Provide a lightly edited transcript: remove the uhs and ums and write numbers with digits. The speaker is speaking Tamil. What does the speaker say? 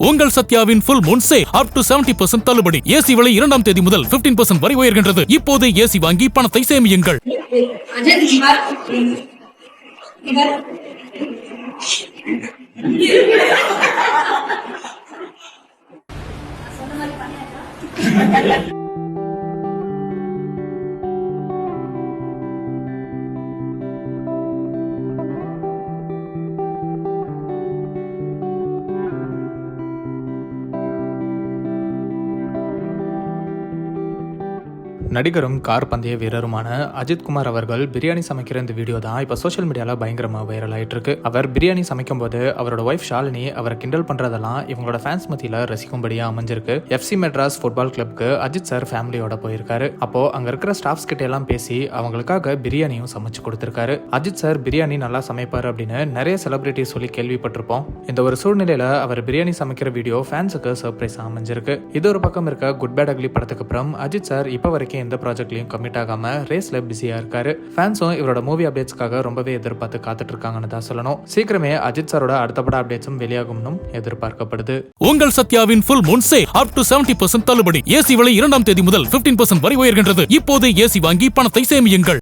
உங்கள் சத்யாவின் full moon sale up to 70% தள்ளுபடி. ஏசி விலை 2ஆம் தேதி முதல் 15% வரை உயர்கின்றது. இப்போது ஏசி வாங்கி பணத்தை சேமியுங்கள். நடிகரும் கார் பந்தய வீரருமான அஜித் குமார் அவர்கள் பிரியாணி சமைக்கிற இந்த வீடியோ தான் இப்போ சோஷியல் மீடியாவில் பயங்கரமாக வைரல் ஆயிட்டு இருக்கு. அவர் பிரியாணி சமைக்கும் போது அவரோட ஒய்ஃப் ஷாலினி அவரை கிண்டல் பண்றதெல்லாம் இவங்களோட ஃபேன்ஸ் மத்தியில் ரசிக்கும்படியா அமைஞ்சிருக்கு. FC மெட்ராஸ் ஃபுட்பால் கிளப்க்கு அஜித் சார் ஃபேமிலியோட போயிருக்காரு. அப்போ அங்க இருக்கிற ஸ்டாஃப்ஸ் கிட்ட எல்லாம் பேசி அவங்களுக்காக பிரியாணியும் சமைச்சு கொடுத்திருக்காரு. அஜித் சார் பிரியாணி நல்லா சமைப்பாரு அப்படின்னு நிறைய செலிபிரிட்டி சொல்லி கேள்விப்பட்டிருப்போம். இந்த ஒரு சூழ்நிலையில அவர் பிரியாணி சமைக்கிற வீடியோ ஃபேன்ஸுக்கு சர்ப்ரைஸ் அமைஞ்சிருக்கு. இது ஒரு பக்கம் இருக்க குட் பேட் அக்லி படத்துக்கு அப்புறம் அஜித் சார் இப்ப வரைக்கும் எந்த ப்ராஜெக்ட்லயும் கமிட் ஆகாம ரேஸ்ல பிஸியா இருக்காரு. ஃபேன்ஸும் இவரோட மூவி அப்டேட்ஸ்க்காக ரொம்பவே எதிர்பார்த்து காத்துட்டு இருக்காங்கன்னு தான் சொல்லணும். சீக்கிரமே அஜித் சாரோட அடுத்த பட அப்டேட்ஸும் வெளியாகும்னு எதிர்பார்க்கப்படுது. உங்கள் சத்யாவின் full moon sale up to 70% தள்ளுபடி. ஏசி விலை 2ஆம் தேதி முதல் 15% வரை உயர்கின்றது. இப்போது ஏசி வாங்கி பணத்தை சேமியுங்கள்.